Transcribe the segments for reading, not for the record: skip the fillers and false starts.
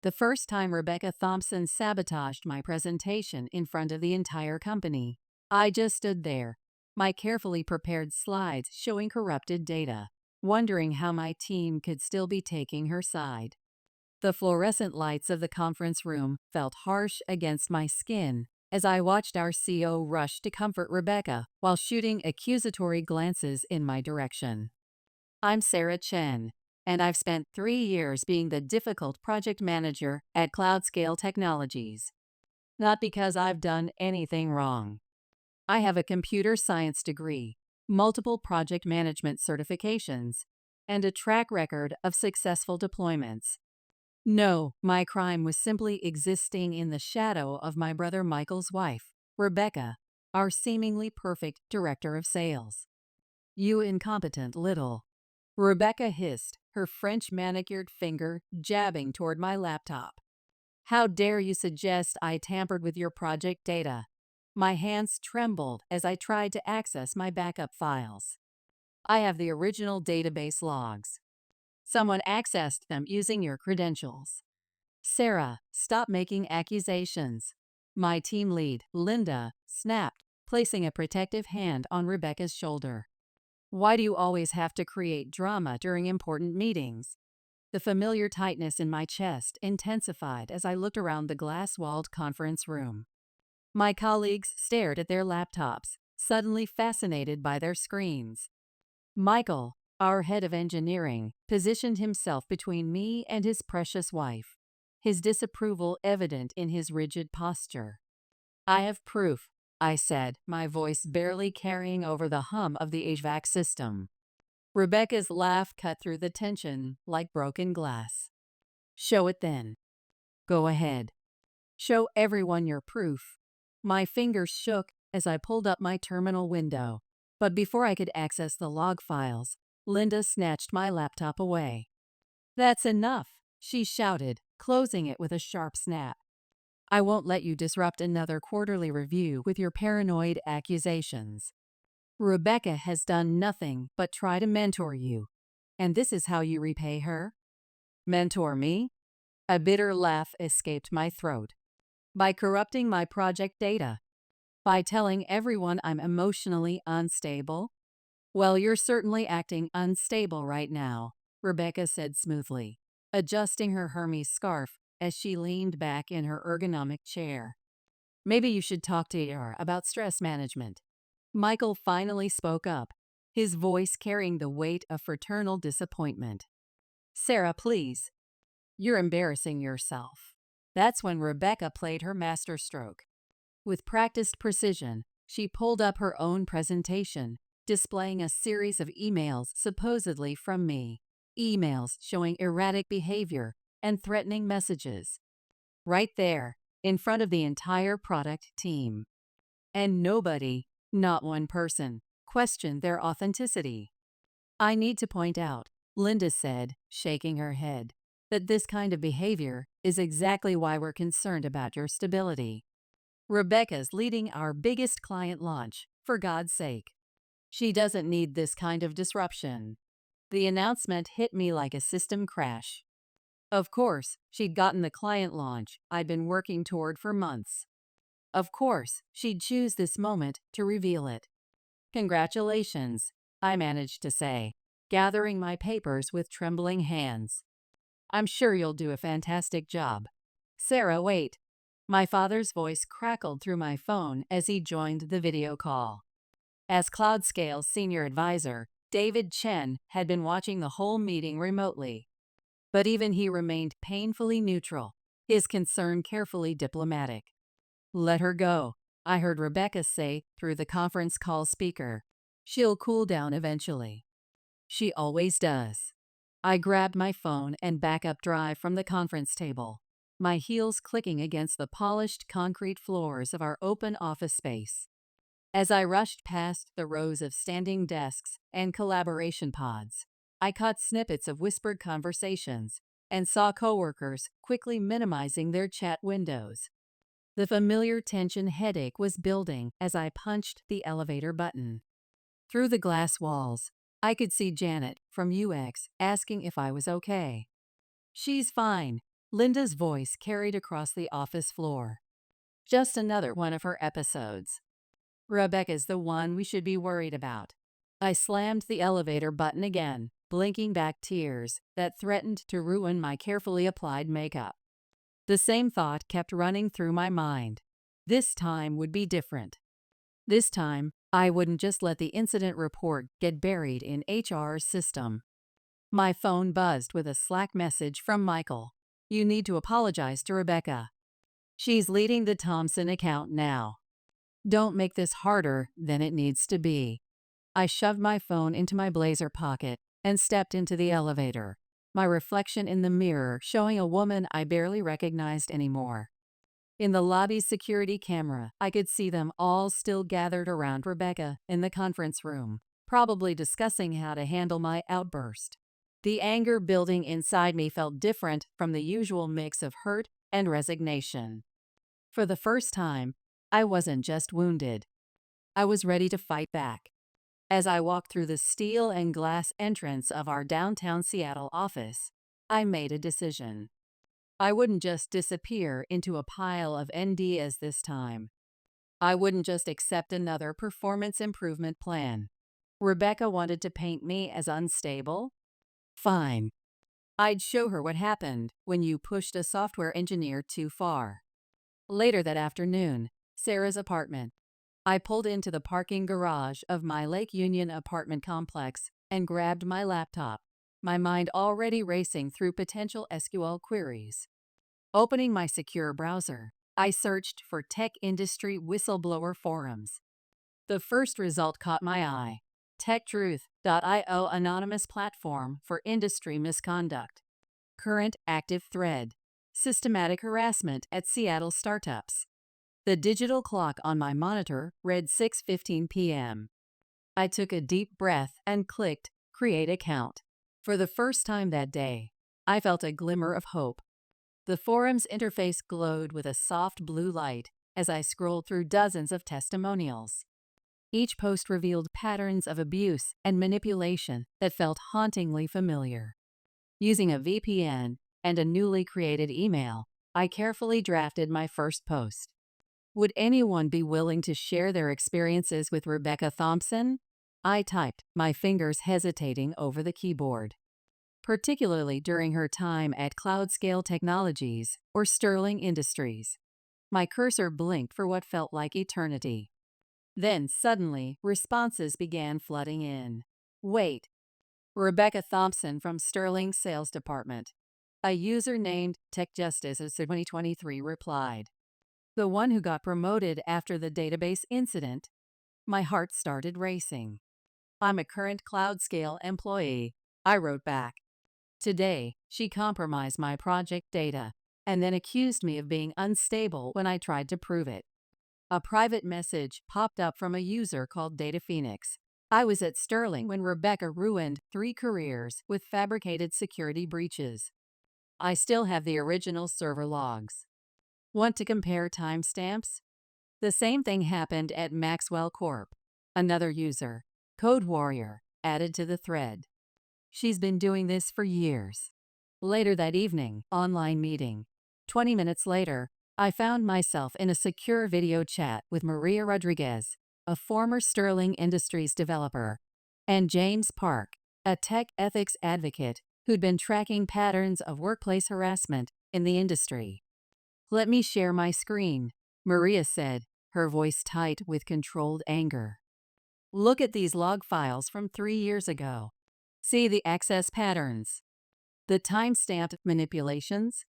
The first time Rebecca Thompson sabotaged my presentation in front of the entire company, I just stood there, my carefully prepared slides showing corrupted data, wondering how my team could still be taking her side. The fluorescent lights of the conference room felt harsh against my skin as I watched our CEO rush to comfort Rebecca while shooting accusatory glances in my direction. I'm Sarah Chen, and I've spent 3 years being the difficult project manager at Cloudscale Technologies. Not because I've done anything wrong. I have a computer science degree, multiple project management certifications, and a track record of successful deployments. No, my crime was simply existing in the shadow of my brother Michael's wife, Rebecca, our seemingly perfect director of sales. You incompetent little. Rebecca hissed, her French manicured finger jabbing toward my laptop. How dare you suggest I tampered with your project data? My hands trembled as I tried to access my backup files. I have the original database logs. Someone accessed them using your credentials. Sarah, stop making accusations. My team lead, Linda, snapped, placing a protective hand on Rebecca's shoulder. Why do you always have to create drama during important meetings? The familiar tightness in my chest intensified as I looked around the glass-walled conference room. My colleagues stared at their laptops, suddenly fascinated by their screens. Michael, our head of engineering, positioned himself between me and his precious wife, his disapproval evident in his rigid posture. I have proof, I said, my voice barely carrying over the hum of the HVAC system. Rebecca's laugh cut through the tension like broken glass. Show it then. Go ahead. Show everyone your proof. My fingers shook as I pulled up my terminal window, but before I could access the log files, Linda snatched my laptop away. That's enough, she shouted, closing it with a sharp snap. I won't let you disrupt another quarterly review with your paranoid accusations. Rebecca has done nothing but try to mentor you, and this is how you repay her? Mentor me? A bitter laugh escaped my throat. By corrupting my project data. By telling everyone I'm emotionally unstable. Well, you're certainly acting unstable right now, Rebecca said smoothly, adjusting her Hermes scarf as she leaned back in her ergonomic chair. Maybe you should talk to her about stress management. Michael finally spoke up, his voice carrying the weight of fraternal disappointment. Sarah, please. You're embarrassing yourself. That's when Rebecca played her masterstroke. With practiced precision, she pulled up her own presentation, displaying a series of emails supposedly from me. Emails showing erratic behavior and threatening messages. Right there, in front of the entire product team. And nobody, not one person, questioned their authenticity. I need to point out, Linda said, shaking her head, that this kind of behavior is exactly why we're concerned about your stability. Rebecca's leading our biggest client launch, for God's sake. She doesn't need this kind of disruption. The announcement hit me like a system crash. Of course, she'd gotten the client launch I'd been working toward for months. Of course, she'd choose this moment to reveal it. Congratulations, I managed to say, gathering my papers with trembling hands. I'm sure you'll do a fantastic job. Sarah, wait. My father's voice crackled through my phone as he joined the video call. As Cloudscale's senior advisor, David Chen had been watching the whole meeting remotely. But even he remained painfully neutral, his concern carefully diplomatic. Let her go, I heard Rebecca say through the conference call speaker. She'll cool down eventually. She always does. I grabbed my phone and backup drive from the conference table, my heels clicking against the polished concrete floors of our open office space. As I rushed past the rows of standing desks and collaboration pods, I caught snippets of whispered conversations and saw coworkers quickly minimizing their chat windows. The familiar tension headache was building as I punched the elevator button. Through the glass walls, I could see Janet from UX asking if I was okay. She's fine, Linda's voice carried across the office floor. Just another one of her episodes. Rebecca's the one we should be worried about. I slammed the elevator button again, blinking back tears that threatened to ruin my carefully applied makeup. The same thought kept running through my mind. This time would be different. This time, I wouldn't just let the incident report get buried in HR's system. My phone buzzed with a Slack message from Michael. "You need to apologize to Rebecca. She's leading the Thompson account now. Don't make this harder than it needs to be." I shoved my phone into my blazer pocket and stepped into the elevator, my reflection in the mirror showing a woman I barely recognized anymore. In the lobby's security camera, I could see them all still gathered around Rebecca in the conference room, probably discussing how to handle my outburst. The anger building inside me felt different from the usual mix of hurt and resignation. For the first time, I wasn't just wounded. I was ready to fight back. As I walked through the steel and glass entrance of our downtown Seattle office, I made a decision. I wouldn't just disappear into a pile of NDAs this time. I wouldn't just accept another performance improvement plan. Rebecca wanted to paint me as unstable? Fine. I'd show her what happened when you pushed a software engineer too far. Later that afternoon, Sarah's apartment. I pulled into the parking garage of my Lake Union apartment complex and grabbed my laptop, my mind already racing through potential SQL queries. Opening my secure browser, I searched for tech industry whistleblower forums. The first result caught my eye: TechTruth.io anonymous platform for industry misconduct. Current active thread: systematic harassment at Seattle startups. The digital clock on my monitor read 6:15 p.m. I took a deep breath and clicked Create Account. For the first time that day, I felt a glimmer of hope. The forum's interface glowed with a soft blue light as I scrolled through dozens of testimonials. Each post revealed patterns of abuse and manipulation that felt hauntingly familiar. Using a VPN and a newly created email, I carefully drafted my first post. Would anyone be willing to share their experiences with Rebecca Thompson? I typed, my fingers hesitating over the keyboard. Particularly during her time at Cloudscale Technologies or Sterling Industries. My cursor blinked for what felt like eternity. Then, suddenly, responses began flooding in. Wait. Rebecca Thompson from Sterling's sales department. A user named TechJustice2023 replied. The one who got promoted after the database incident. My heart started racing. I'm a current Cloudscale employee, I wrote back. Today, she compromised my project data and then accused me of being unstable when I tried to prove it. A private message popped up from a user called Data Phoenix. I was at Sterling when Rebecca ruined 3 careers with fabricated security breaches. I still have the original server logs. Want to compare timestamps? The same thing happened at Maxwell Corp. Another user, Code Warrior, added to the thread. She's been doing this for years. Later that evening, online meeting. 20 minutes later, I found myself in a secure video chat with Maria Rodriguez, a former Sterling Industries developer, and James Park, a tech ethics advocate who'd been tracking patterns of workplace harassment in the industry. Let me share my screen, Maria said, her voice tight with controlled anger. Look at these log files from 3 years ago. See the access patterns. The timestamped manipulations?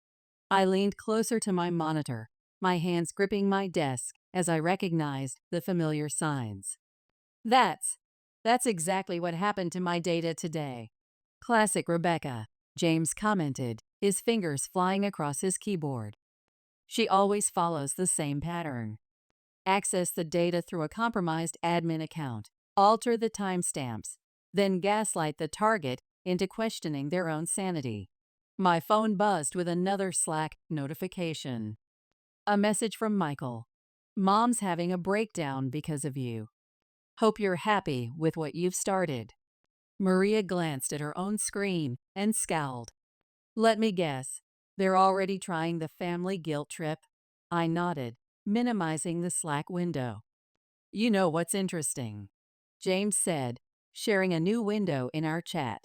I leaned closer to my monitor, my hands gripping my desk as I recognized the familiar signs. That's exactly what happened to my data today. Classic Rebecca, James commented, his fingers flying across his keyboard. She always follows the same pattern. Access the data through a compromised admin account, alter the timestamps, then gaslight the target into questioning their own sanity. My phone buzzed with another Slack notification. A message from Michael. Mom's having a breakdown because of you. Hope you're happy with what you've started. Maria glanced at her own screen and scowled. Let me guess. They're already trying the family guilt trip. I nodded, minimizing the Slack window. You know what's interesting? James said, sharing a new window in our chat.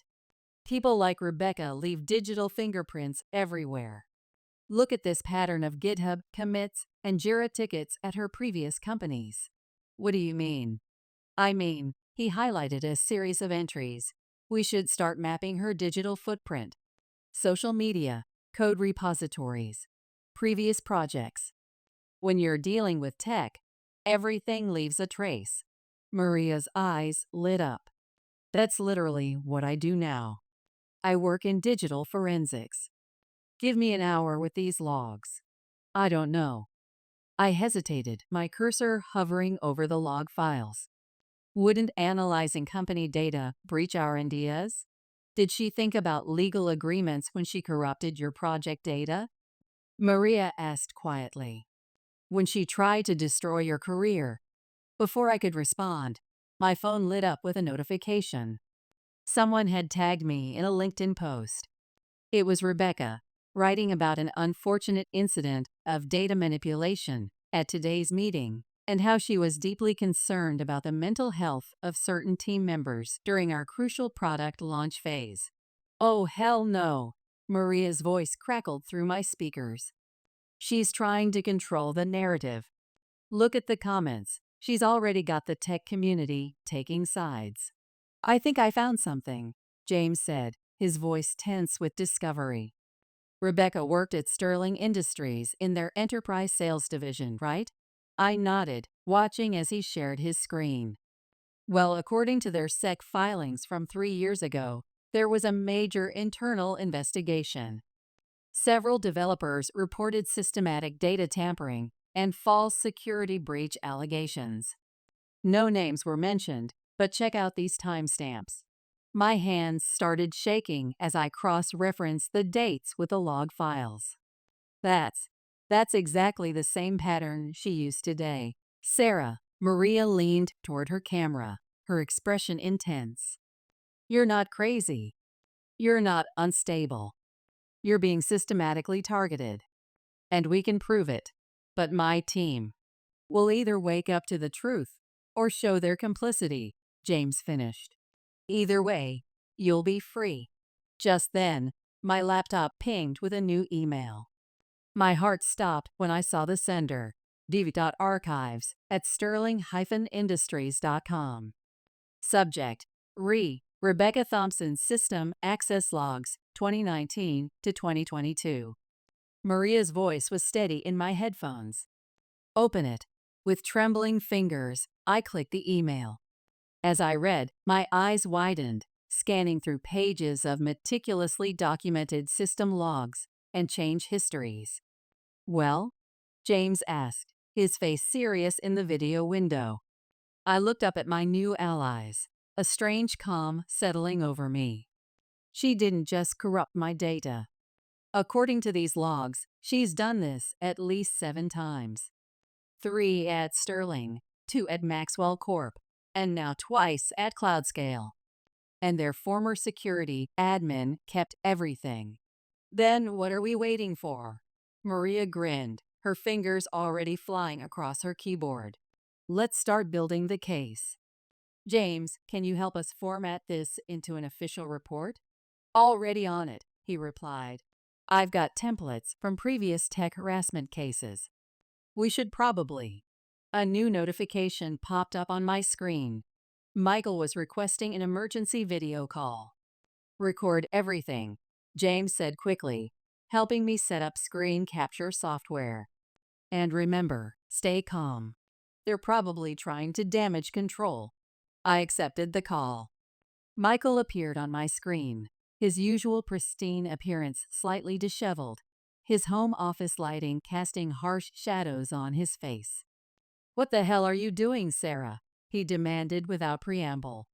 People like Rebecca leave digital fingerprints everywhere. Look at this pattern of GitHub commits and Jira tickets at her previous companies. What do you mean? I mean, he highlighted a series of entries. We should start mapping her digital footprint. Social media, code repositories, previous projects. When you're dealing with tech, everything leaves a trace. Maria's eyes lit up. That's literally what I do now. I work in digital forensics. Give me an hour with these logs. I don't know. I hesitated, my cursor hovering over the log files. Wouldn't analyzing company data breach our NDAs? Did she think about legal agreements when she corrupted your project data? Maria asked quietly. When she tried to destroy your career. Before I could respond, my phone lit up with a notification. Someone had tagged me in a LinkedIn post. It was Rebecca, writing about an unfortunate incident of data manipulation at today's meeting and how she was deeply concerned about the mental health of certain team members during our crucial product launch phase. Oh, hell no! Maria's voice crackled through my speakers. She's trying to control the narrative. Look at the comments. She's already got the tech community taking sides. I think I found something, James said, his voice tense with discovery. Rebecca worked at Sterling Industries in their enterprise sales division, right? I nodded, watching as he shared his screen. Well, according to their SEC filings from 3 years ago, there was a major internal investigation. Several developers reported systematic data tampering and false security breach allegations. No names were mentioned, but check out these timestamps. My hands started shaking as I cross-referenced the dates with the log files. That's exactly the same pattern she used today. Sarah, Maria leaned toward her camera, her expression intense. You're not crazy. You're not unstable. You're being systematically targeted. And we can prove it. But my team will either wake up to the truth or show their complicity, James finished. Either way, you'll be free. Just then, my laptop pinged with a new email. My heart stopped when I saw the sender, dv.archives@sterling-industries.com. Subject: Rebecca Thompson's System Access Logs 2019 to 2022. Maria's voice was steady in my headphones. Open it. With trembling fingers, I clicked the email. As I read, my eyes widened, scanning through pages of meticulously documented system logs and change histories. Well? James asked, his face serious in the video window. I looked up at my new allies, a strange calm settling over me. She didn't just corrupt my data. According to these logs, she's done this at least 7 times. 3 at Sterling, 2 at Maxwell Corp, and now twice at Cloudscale. And their former security admin kept everything. Then what are we waiting for? Maria grinned, her fingers already flying across her keyboard. Let's start building the case. James, can you help us format this into an official report? Already on it, he replied. I've got templates from previous tech harassment cases. We should probably. A new notification popped up on my screen. Michael was requesting an emergency video call. Record everything, James said quickly, helping me set up screen capture software. And remember, stay calm. They're probably trying to damage control. I accepted the call. Michael appeared on my screen, his usual pristine appearance slightly disheveled, his home office lighting casting harsh shadows on his face. What the hell are you doing, Sarah? He demanded without preamble.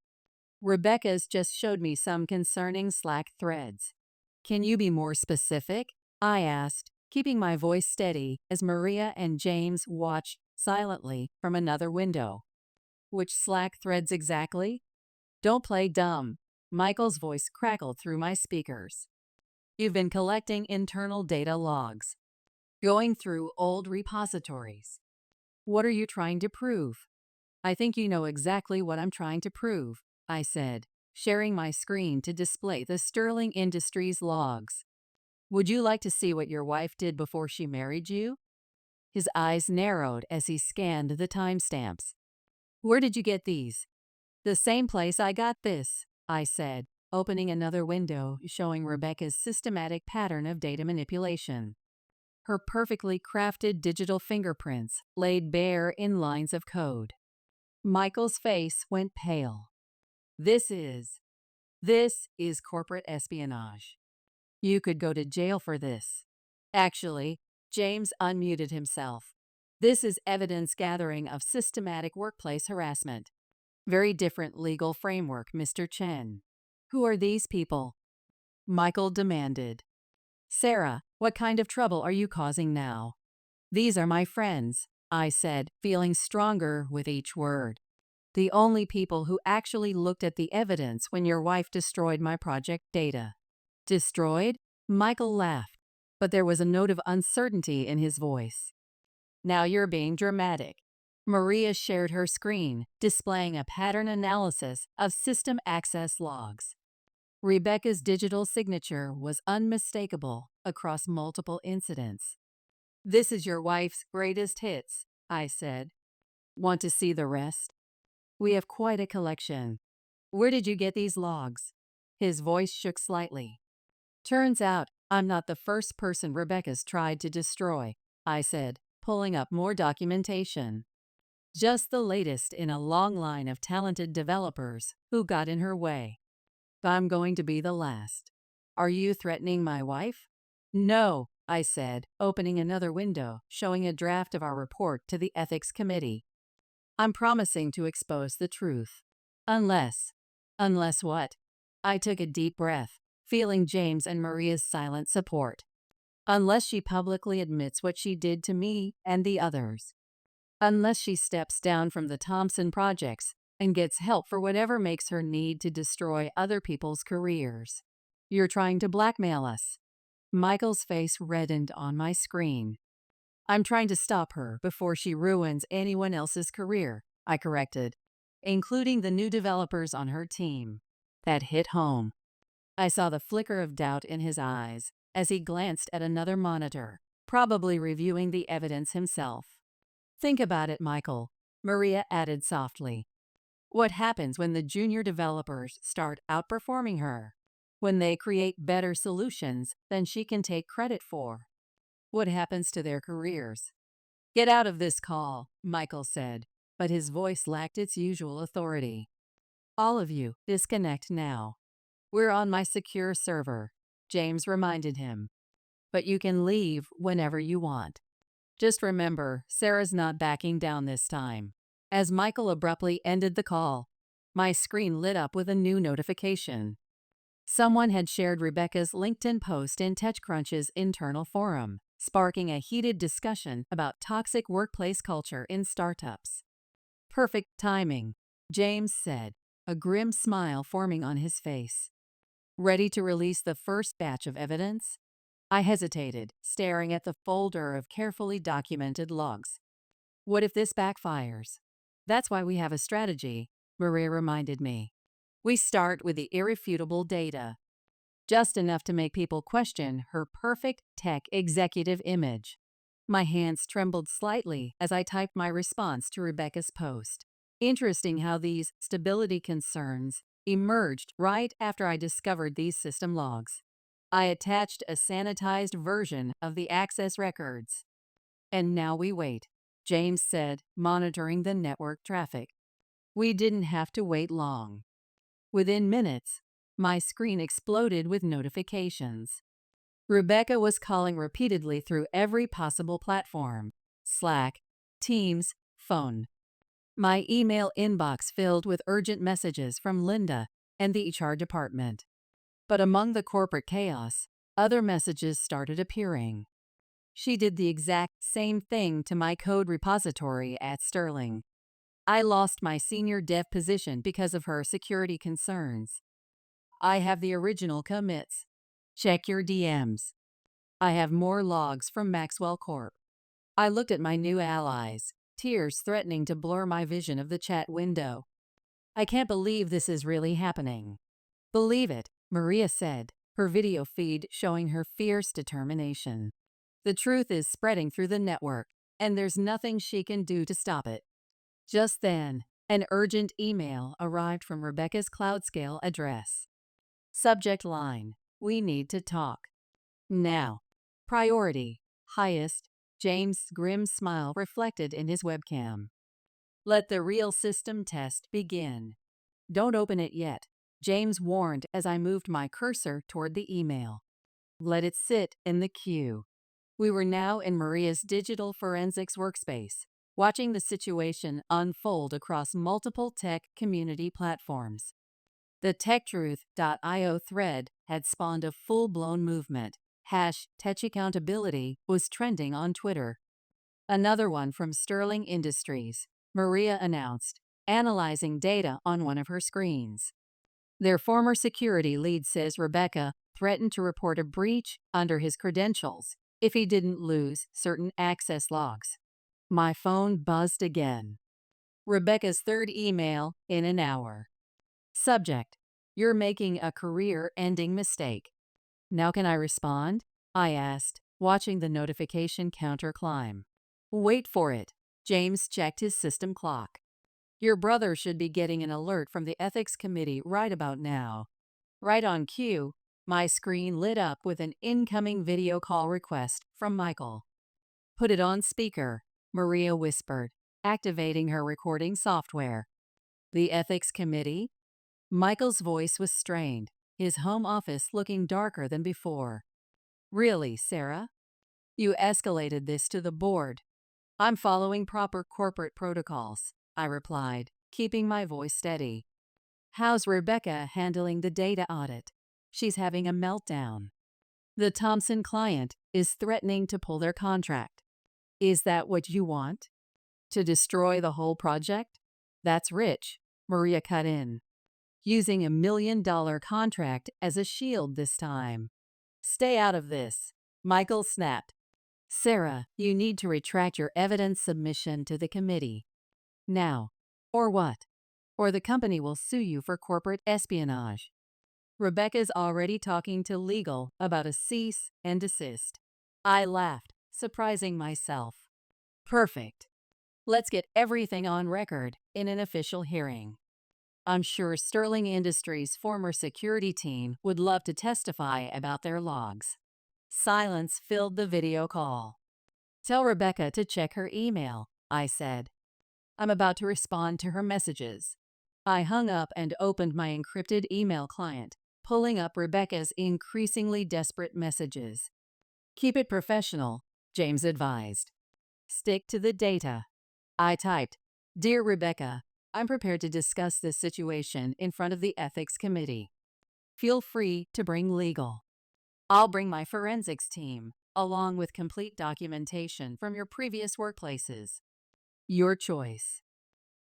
Rebecca's just showed me some concerning Slack threads. Can you be more specific? I asked, keeping my voice steady as Maria and James watched silently from another window. Which Slack threads exactly? Don't play dumb. Michael's voice crackled through my speakers. You've been collecting internal data logs, going through old repositories. What are you trying to prove? I think you know exactly what I'm trying to prove, I said, sharing my screen to display the Sterling Industries logs. Would you like to see what your wife did before she married you? His eyes narrowed as he scanned the timestamps. Where did you get these? The same place I got this, I said, opening another window showing Rebecca's systematic pattern of data manipulation. Her perfectly crafted digital fingerprints laid bare in lines of code. Michael's face went pale. This is corporate espionage. You could go to jail for this. Actually, James unmuted himself. This is evidence gathering of systematic workplace harassment. Very different legal framework, Mr. Chen. Who are these people? Michael demanded. Sarah, what kind of trouble are you causing now? These are my friends, I said, feeling stronger with each word. The only people who actually looked at the evidence when your wife destroyed my project data. Destroyed? Michael laughed, but there was a note of uncertainty in his voice. Now you're being dramatic. Maria shared her screen, displaying a pattern analysis of system access logs. Rebecca's digital signature was unmistakable across multiple incidents. This is your wife's greatest hits, I said. Want to see the rest? We have quite a collection. Where did you get these logs? His voice shook slightly. Turns out I'm not the first person Rebecca's tried to destroy, I said, pulling up more documentation. Just the latest in a long line of talented developers who got in her way. I'm going to be the last. Are you threatening my wife? No, I said, opening another window, showing a draft of our report to the ethics committee. I'm promising to expose the truth. Unless what? I took a deep breath, feeling James and Maria's silent support. Unless she publicly admits what she did to me and the others. Unless she steps down from the Thompson projects and gets help for whatever makes her need to destroy other people's careers. You're trying to blackmail us. Michael's face reddened on my screen. I'm trying to stop her before she ruins anyone else's career, I corrected, including the new developers on her team. That hit home. I saw the flicker of doubt in his eyes as he glanced at another monitor, probably reviewing the evidence himself. Think about it, Michael, Maria added softly. What happens when the junior developers start outperforming her? When they create better solutions than she can take credit for? What happens to their careers? Get out of this call, Michael said, but his voice lacked its usual authority. All of you, disconnect now. We're on my secure server, James reminded him. But you can leave whenever you want. Just remember, Sarah's not backing down this time. As Michael abruptly ended the call, my screen lit up with a new notification. Someone had shared Rebecca's LinkedIn post in TechCrunch's internal forum, sparking a heated discussion about toxic workplace culture in startups. Perfect timing, James said, a grim smile forming on his face. Ready to release the first batch of evidence? I hesitated, staring at the folder of carefully documented logs. What if this backfires? That's why we have a strategy, Maria reminded me. We start with the irrefutable data. Just enough to make people question her perfect tech executive image. My hands trembled slightly as I typed my response to Rebecca's post. Interesting how these stability concerns emerged right after I discovered these system logs. I attached a sanitized version of the access records. And now we wait, James said, monitoring the network traffic. We didn't have to wait long. Within minutes, my screen exploded with notifications. Rebecca was calling repeatedly through every possible platform: Slack, Teams, phone. My email inbox filled with urgent messages from Linda and the HR department. But among the corporate chaos, other messages started appearing. She did the exact same thing to my code repository at Sterling. I lost my senior dev position because of her security concerns. I have the original commits. Check your DMs. I have more logs from Maxwell Corp. I looked at my new allies, tears threatening to blur my vision of the chat window. I can't believe this is really happening. Believe it, Maria said, her video feed showing her fierce determination. The truth is spreading through the network, and there's nothing she can do to stop it. Just then, an urgent email arrived from Rebecca's CloudScale address. Subject line: "We need to talk. Now." Priority: highest. James' grim smile reflected in his webcam. Let the real system test begin. Don't open it yet, James warned as I moved my cursor toward the email. Let it sit in the queue. We were now in Maria's digital forensics workspace, watching the situation unfold across multiple tech community platforms. The techtruth.io thread had spawned a full-blown movement. #TechAccountability was trending on Twitter. Another one from Sterling Industries, Maria announced, analyzing data on one of her screens. Their former security lead says Rebecca threatened to report a breach under his credentials if he didn't lose certain access logs. My phone buzzed again. Rebecca's third email in an hour. Subject: "You're making a career-ending mistake." Now can I respond? I asked, watching the notification counter climb. Wait for it. James checked his system clock. Your brother should be getting an alert from the ethics committee right about now. Right on cue, my screen lit up with an incoming video call request from Michael. Put it on speaker, Maria whispered, activating her recording software. The ethics committee? Michael's voice was strained, his home office looking darker than before. Really, Sarah? You escalated this to the board. I'm following proper corporate protocols, I replied, keeping my voice steady. How's Rebecca handling the data audit? She's having a meltdown. The Thompson client is threatening to pull their contract. Is that what you want? To destroy the whole project? That's rich, Maria cut in. Using $1 million contract as a shield this time. Stay out of this, Michael snapped. Sarah, you need to retract your evidence submission to the committee. Now. Or what? Or the company will sue you for corporate espionage. Rebecca's already talking to legal about a cease and desist. I laughed, surprising myself. Perfect. Let's get everything on record in an official hearing. I'm sure Sterling Industries' former security team would love to testify about their logs. Silence filled the video call. Tell Rebecca to check her email, I said. I'm about to respond to her messages. I hung up and opened my encrypted email client, pulling up Rebecca's increasingly desperate messages. Keep it professional, James advised. Stick to the data. I typed, Dear Rebecca, I'm prepared to discuss this situation in front of the ethics committee. Feel free to bring legal. I'll bring my forensics team, along with complete documentation from your previous workplaces. Your choice.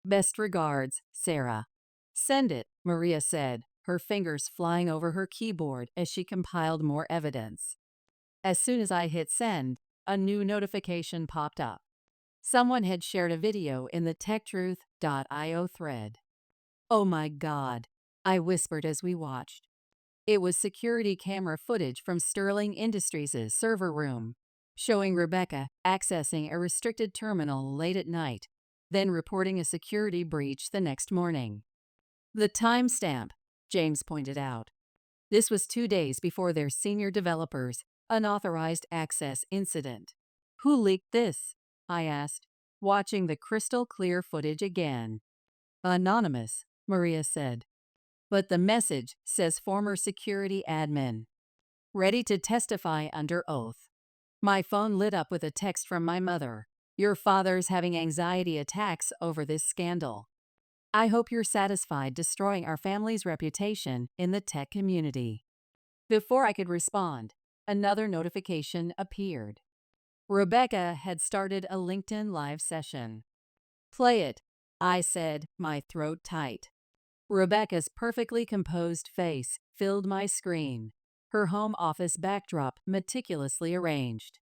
Best regards, Sarah. Send it, Maria said, her fingers flying over her keyboard as she compiled more evidence. As soon as I hit send, a new notification popped up. Someone had shared a video in the techtruth.io thread. Oh my God, I whispered as we watched. It was security camera footage from Sterling Industries' server room, showing Rebecca accessing a restricted terminal late at night, then reporting a security breach the next morning. The timestamp, James pointed out. This was 2 days before their senior developer's unauthorized access incident. Who leaked this? I asked, watching the crystal clear footage again. Anonymous, Maria said. But the message says former security admin. Ready to testify under oath. My phone lit up with a text from my mother. Your father's having anxiety attacks over this scandal. I hope you're satisfied destroying our family's reputation in the tech community. Before I could respond, another notification appeared. Rebecca had started a LinkedIn Live session. Play it, I said, my throat tight. Rebecca's perfectly composed face filled my screen. her home office backdrop meticulously arranged.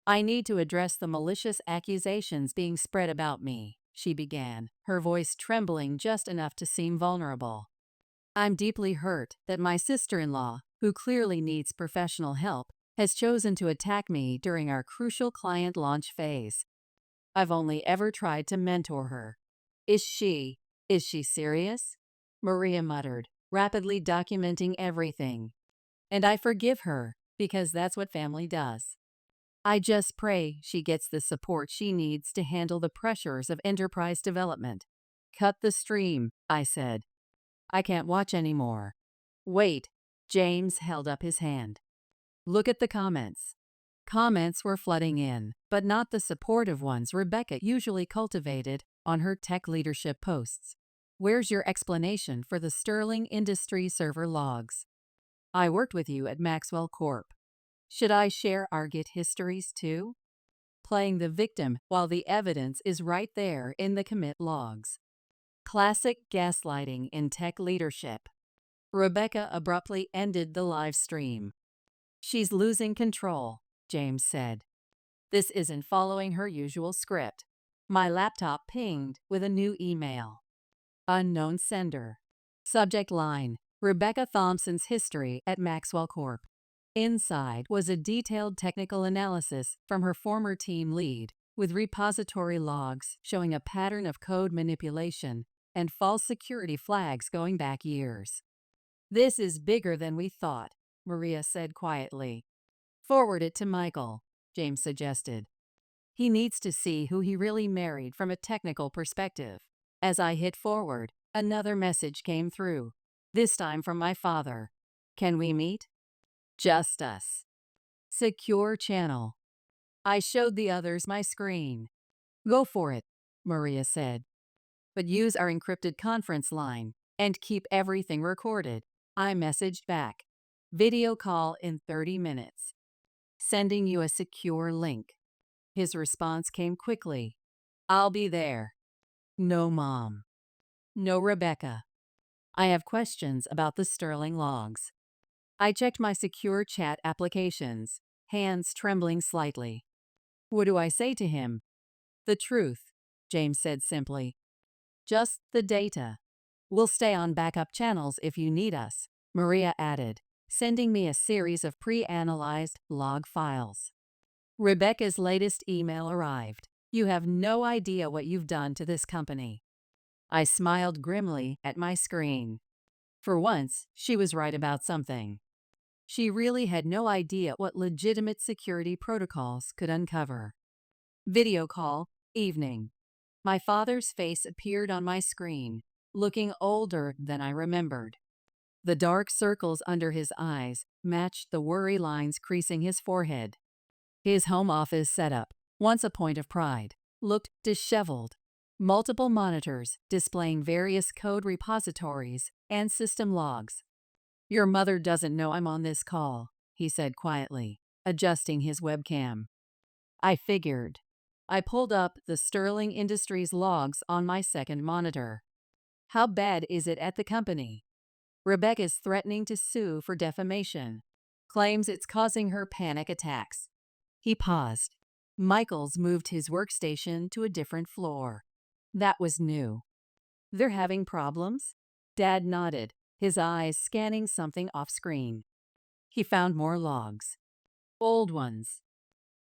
"I need to address the malicious accusations being spread about me," she began, her voice trembling just enough to seem vulnerable. "I'm deeply hurt that my sister-in-law, who clearly needs professional help, has chosen to attack me during our crucial client launch phase. I've only ever tried to mentor her." Is she serious?" Maria muttered, rapidly documenting everything. "And I forgive her, because that's what family does. I just pray she gets the support she needs to handle the pressures of enterprise development." "Cut the stream," I said. "I can't watch anymore." "Wait," James held up his hand. "Look at the comments." Comments were flooding in, but not the supportive ones Rebecca usually cultivated on her tech leadership posts. "Where's your explanation for the Sterling Industry server logs? I worked with you at Maxwell Corp. Should I share our Git histories too?" Playing the victim while the evidence is right there in the commit logs. Classic gaslighting in tech leadership. Rebecca abruptly ended the live stream. "She's losing control," James said. "This isn't following her usual script." My laptop pinged with a new email. Unknown sender. Subject line: Rebecca Thompson's history at Maxwell Corp. Inside was a detailed technical analysis from her former team lead, with repository logs showing a pattern of code manipulation and false security flags going back years. "This is bigger than we thought," Maria said quietly. "Forward it to Michael," James suggested. "He needs to see who he really married from a technical perspective." As I hit forward, another message came through, this time from my father. "Can we meet?" "Just us." "Secure channel." I showed the others my screen. "Go for it," Maria said. "But use our encrypted conference line and keep everything recorded." I messaged back. "Video call in 30 minutes. Sending you a secure link." His response came quickly. "I'll be there." No mom. No Rebecca. I have questions about the Sterling logs. I checked my secure chat applications, hands trembling slightly. What do I say to him? "The truth," James said simply. "Just the data. We'll stay on backup channels if you need us," Maria added, sending me a series of pre-analyzed log files. Rebecca's latest email arrived. "You have no idea what you've done to this company." I smiled grimly at my screen. For once, she was right about something. She really had no idea what legitimate security protocols could uncover. Video call, evening. My father's face appeared on my screen, looking older than I remembered. The dark circles under his eyes matched the worry lines creasing his forehead. His home office setup, once a point of pride, looked disheveled. Multiple monitors displaying various code repositories and system logs. "Your mother doesn't know I'm on this call," he said quietly, adjusting his webcam. I figured. I pulled up the Sterling Industries logs on my second monitor. "How bad is it at the company?" "Rebecca's threatening to sue for defamation. Claims it's causing her panic attacks." He paused. Michael's moved his workstation to a different floor. That was new. "They're having problems?" Dad nodded, his eyes scanning something off-screen. He found more logs. Old ones.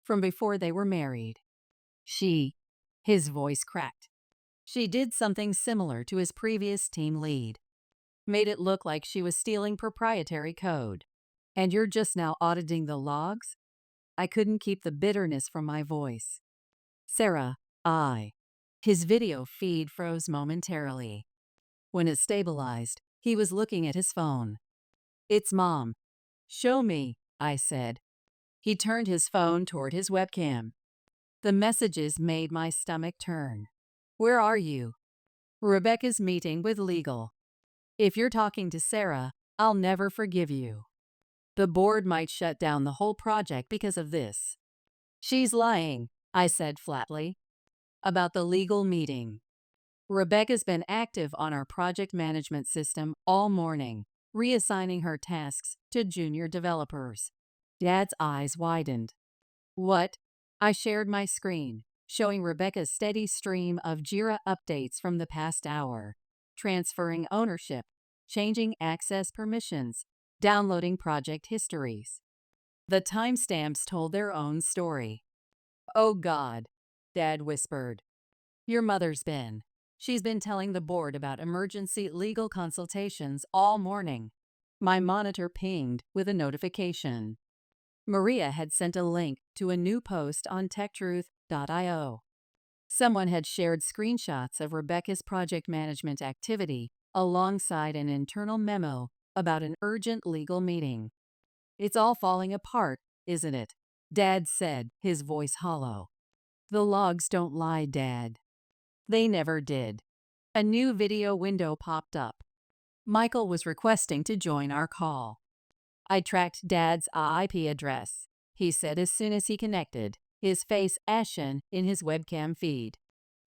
From before they were married. His voice cracked. "She did something similar to his previous team lead. Made it look like she was stealing proprietary code. And you're just now auditing the logs?" I couldn't keep the bitterness from my voice. "Sarah, His video feed froze momentarily. When it stabilized, he was looking at his phone. "It's Mom." "Show me," I said. He turned his phone toward his webcam. The messages made my stomach turn. "Where are you?" "Rebecca's meeting with legal. If you're talking to Sarah, I'll never forgive you. The board might shut down the whole project because of this." "She's lying," I said flatly. "About the legal meeting. Rebecca's been active on our project management system all morning, reassigning her tasks to junior developers. Dad's eyes widened. What? I shared my screen, showing Rebecca's steady stream of Jira updates from the past hour, transferring ownership, changing access permissions, downloading project histories. The timestamps told their own story. Oh God, Dad whispered. Your mother's been. She's been telling the board about emergency legal consultations all morning. My monitor pinged with a notification. Maria had sent a link to a new post on techtruth.io. Someone had shared screenshots of Rebecca's project management activity alongside an internal memo about an urgent legal meeting. It's all falling apart, isn't it? Dad said, his voice hollow. The logs don't lie, Dad. They never did. A new video window popped up. Michael was requesting to join our call. I tracked Dad's IP address, he said as soon as he connected, his face ashen in his webcam feed.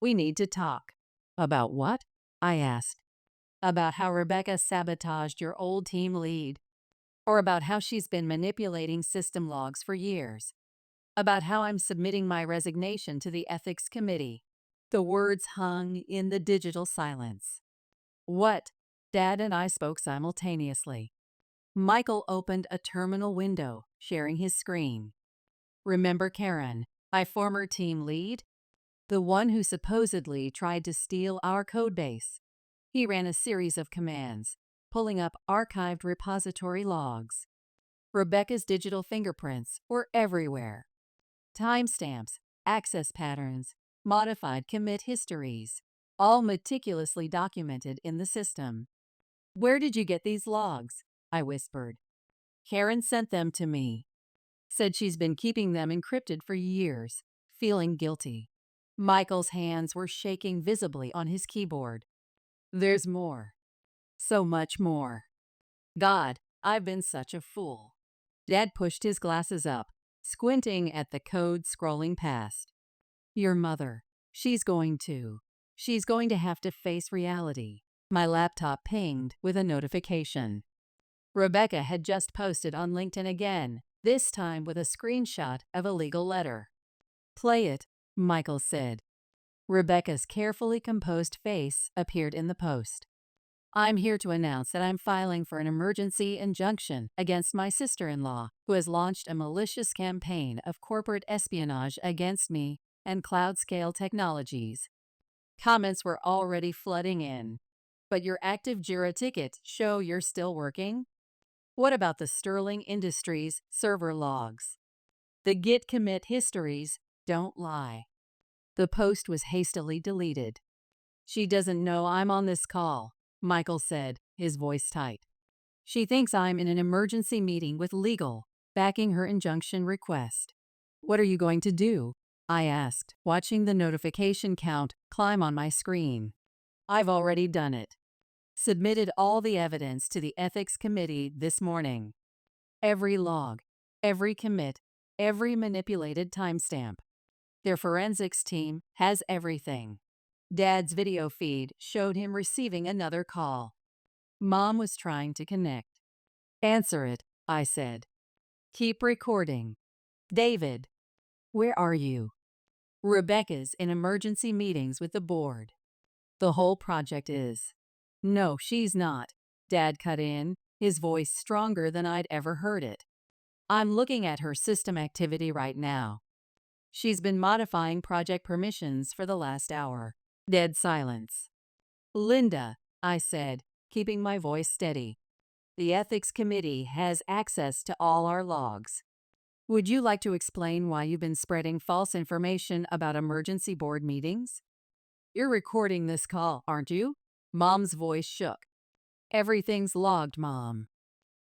We need to talk. About what? I asked. About how Rebecca sabotaged your old team lead. Or about how she's been manipulating system logs for years. About how I'm submitting my resignation to the ethics committee. The words hung in the digital silence. What? Dad and I spoke simultaneously. Michael opened a terminal window, sharing his screen. Remember Karen, my former team lead? The one who supposedly tried to steal our codebase. He ran a series of commands, pulling up archived repository logs. Rebecca's digital fingerprints were everywhere. Timestamps, access patterns, modified commit histories, all meticulously documented in the system. Where did you get these logs? I whispered. Karen sent them to me. Said she's been keeping them encrypted for years, feeling guilty. Michael's hands were shaking visibly on his keyboard. There's more. So much more. God, I've been such a fool. Dad pushed his glasses up, squinting at the code scrolling past. Your mother. She's going to have to face reality. My laptop pinged with a notification. Rebecca had just posted on LinkedIn again, this time with a screenshot of a legal letter. Play it, Michael said. Rebecca's carefully composed face appeared in the post. I'm here to announce that I'm filing for an emergency injunction against my sister-in-law, who has launched a malicious campaign of corporate espionage against me and cloud-scale technologies. Comments were already flooding in. But your active Jira tickets show you're still working? What about the Sterling Industries server logs? The git commit histories don't lie. The post was hastily deleted. She doesn't know I'm on this call, Michael said, his voice tight. She thinks I'm in an emergency meeting with legal, backing her injunction request. What are you going to do? I asked, watching the notification count climb on my screen. I've already done it. Submitted all the evidence to the ethics committee this morning. Every log, every commit, every manipulated timestamp. Their forensics team has everything. Dad's video feed showed him receiving another call. Mom was trying to connect. Answer it, I said. Keep recording. David, where are you? Rebecca's in emergency meetings with the board. The whole project is. No, she's not. Dad cut in, his voice stronger than I'd ever heard it. I'm looking at her system activity right now. She's been modifying project permissions for the last hour. Dead silence. Linda, I said, keeping my voice steady. The ethics committee has access to all our logs. Would you like to explain why you've been spreading false information about emergency board meetings? You're recording this call, aren't you? Mom's voice shook. Everything's logged, Mom.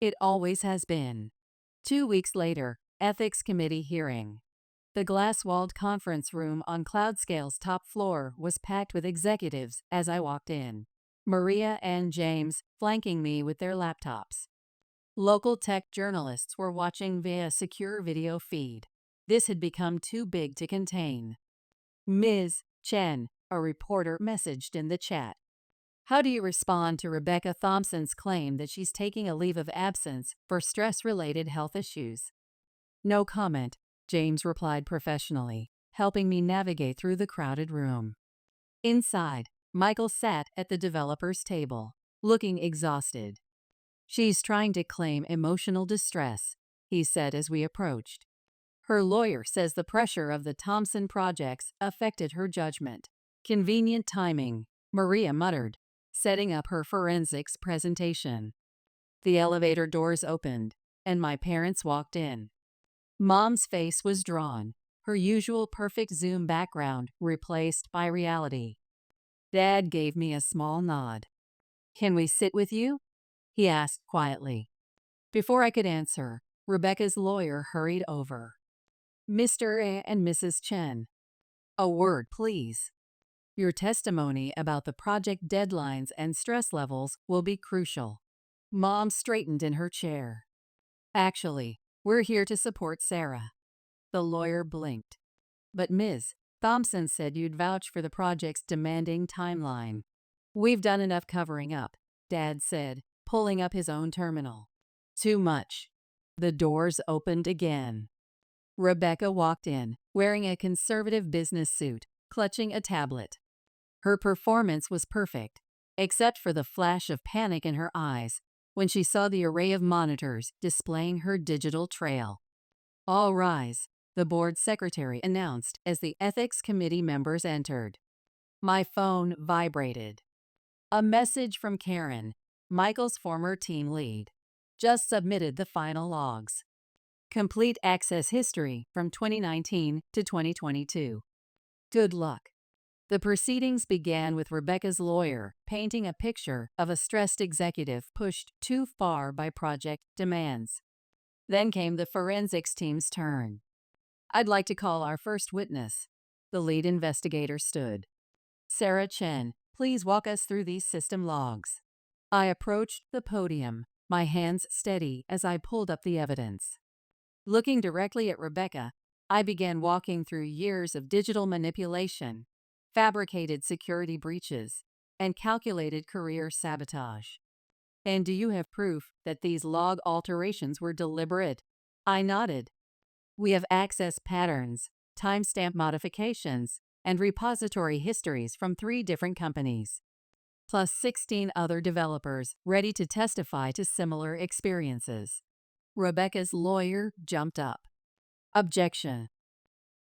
It always has been. 2 weeks later, ethics committee hearing. The glass-walled conference room on CloudScale's top floor was packed with executives as I walked in. Maria and James flanking me with their laptops. Local tech journalists were watching via secure video feed. This had become too big to contain. Ms. Chen, a reporter messaged in the chat. How do you respond to Rebecca Thompson's claim that she's taking a leave of absence for stress-related health issues? No comment, James replied professionally, helping me navigate through the crowded room. Inside, Michael sat at the developer's table, looking exhausted. She's trying to claim emotional distress, he said as we approached. Her lawyer says the pressure of the Thompson projects affected her judgment. Convenient timing, Maria muttered, setting up her forensics presentation. The elevator doors opened, and my parents walked in. Mom's face was drawn, her usual perfect Zoom background replaced by reality. Dad gave me a small nod. "Can we sit with you?" he asked quietly. Before I could answer, Rebecca's lawyer hurried over. "Mr. and Mrs. Chen, a word, please. Your testimony about the project deadlines and stress levels will be crucial." Mom straightened in her chair. "Actually, we're here to support Sarah." The lawyer blinked. "But Ms. Thompson said you'd vouch for the project's demanding timeline." "We've done enough covering up," Dad said, pulling up his own terminal. "Too much." The doors opened again. Rebecca walked in, wearing a conservative business suit, clutching a tablet. Her performance was perfect, except for the flash of panic in her eyes when she saw the array of monitors displaying her digital trail. "All rise," the board secretary announced as the ethics committee members entered. My phone vibrated. A message from Karen, Michael's former team lead. "Just submitted the final logs. Complete access history from 2019 to 2022. Good luck." The proceedings began with Rebecca's lawyer painting a picture of a stressed executive pushed too far by project demands. Then came the forensics team's turn. "I'd like to call our first witness." The lead investigator stood. "Sarah Chen, please walk us through these system logs." I approached the podium, my hands steady as I pulled up the evidence. Looking directly at Rebecca, I began walking through years of digital manipulation, fabricated security breaches, and calculated career sabotage. "And do you have proof that these log alterations were deliberate?" I nodded. "We have access patterns, timestamp modifications, and repository histories from 3 different companies, plus 16 other developers ready to testify to similar experiences." Rebecca's lawyer jumped up. "Objection.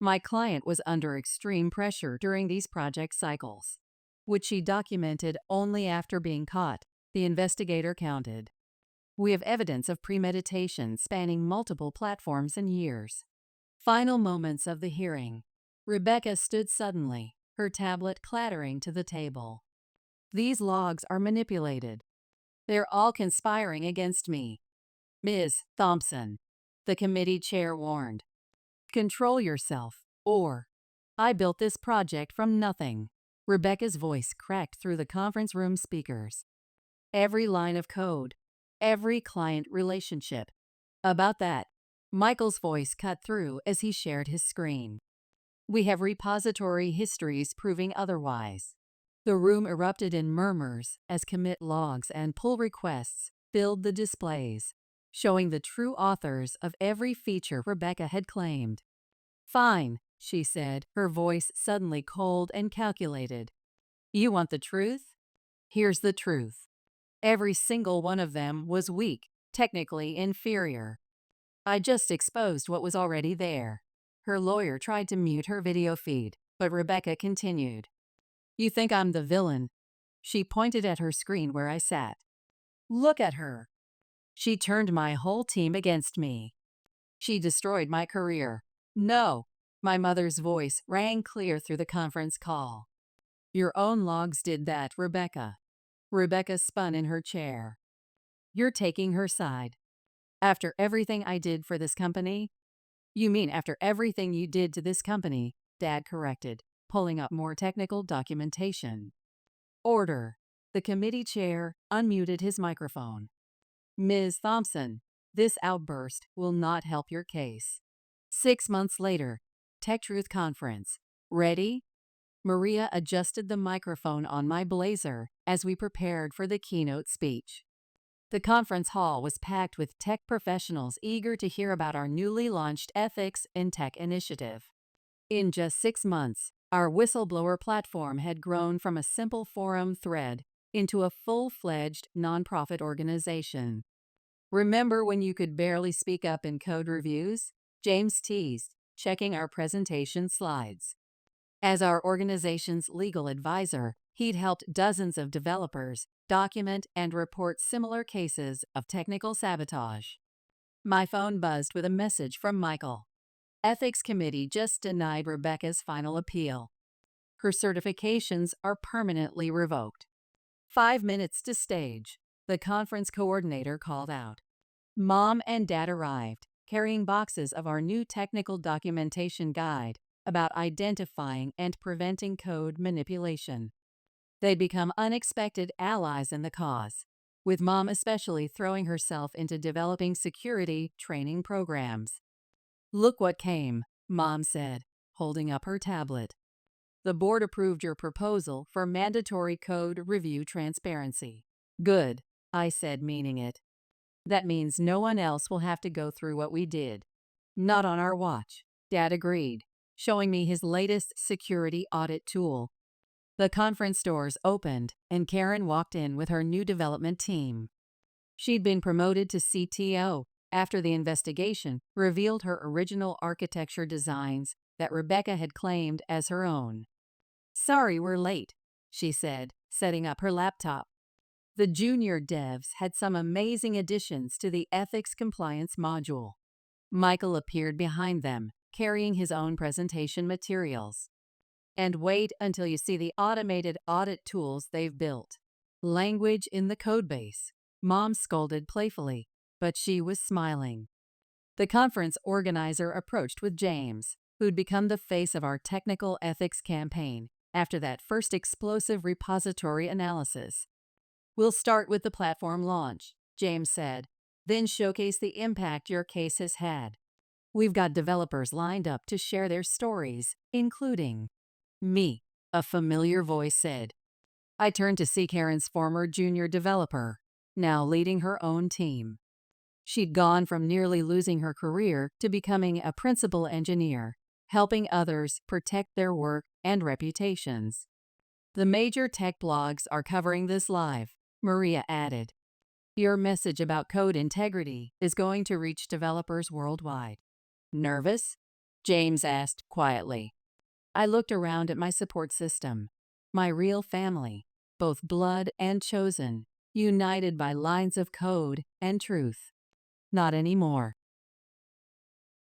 My client was under extreme pressure during these project cycles, which she documented only after being caught," the investigator counted. "We have evidence of premeditation spanning multiple platforms and years." Final moments of the hearing. Rebecca stood suddenly, her tablet clattering to the table. "These logs are manipulated. They're all conspiring against me." "Ms. Thompson," the committee chair warned. "Control yourself, or—" "I built this project from nothing." Rebecca's voice cracked through the conference room speakers. "Every line of code, every client relationship." "About that," Michael's voice cut through as he shared his screen. "We have repository histories proving otherwise." The room erupted in murmurs as commit logs and pull requests filled the displays, showing the true authors of every feature Rebecca had claimed. "Fine," she said, her voice suddenly cold and calculated. "You want the truth? Here's the truth. Every single one of them was weak, technically inferior. I just exposed what was already there." Her lawyer tried to mute her video feed, but Rebecca continued. "You think I'm the villain?" She pointed at her screen where I sat. "Look at her. She turned my whole team against me. She destroyed my career." "No," my mother's voice rang clear through the conference call. "Your own logs did that, Rebecca." Rebecca spun in her chair. "You're taking her side. After everything I did for this company?" "You mean after everything you did to this company," Dad corrected, pulling up more technical documentation. "Order." The committee chair unmuted his microphone. "Ms. Thompson, this outburst will not help your case." 6 months later, Tech Truth Conference. Ready? Maria adjusted the microphone on my blazer as we prepared for the keynote speech. The conference hall was packed with tech professionals eager to hear about our newly launched Ethics in Tech initiative. In just 6 months, our whistleblower platform had grown from a simple forum thread into a full-fledged nonprofit organization. "Remember when you could barely speak up in code reviews?" James teased, checking our presentation slides. As our organization's legal advisor, he'd helped dozens of developers document and report similar cases of technical sabotage. My phone buzzed with a message from Michael. Ethics Committee just denied Rebecca's final appeal. Her certifications are permanently revoked. 5 minutes to stage, the conference coordinator called out. Mom and Dad arrived, carrying boxes of our new technical documentation guide about identifying and preventing code manipulation. They'd become unexpected allies in the cause, with Mom especially throwing herself into developing security training programs. "Look what came," Mom said, holding up her tablet. "The board approved your proposal for mandatory code review transparency." "Good," I said, meaning it. "That means no one else will have to go through what we did." "Not on our watch," Dad agreed, showing me his latest security audit tool. The conference doors opened, and Karen walked in with her new development team. She'd been promoted to CTO after the investigation revealed her original architecture designs that Rebecca had claimed as her own. "Sorry we're late," she said, setting up her laptop. The junior devs had some amazing additions to the ethics compliance module. Michael appeared behind them, carrying his own presentation materials. "And wait until you see the automated audit tools they've built." "Language in the codebase," Mom scolded playfully, but she was smiling. The conference organizer approached with James, who'd become the face of our technical ethics campaign after that first explosive repository analysis. "We'll start with the platform launch," James said, "then showcase the impact your case has had. We've got developers lined up to share their stories, including..." "Me," a familiar voice said. I turned to see Karen's former junior developer, now leading her own team. She'd gone from nearly losing her career to becoming a principal engineer, helping others protect their work and reputations. "The major tech blogs are covering this live," Maria added. "Your message about code integrity is going to reach developers worldwide." "Nervous?" James asked quietly. I looked around at my support system, my real family, both blood and chosen, united by lines of code and truth. "Not anymore."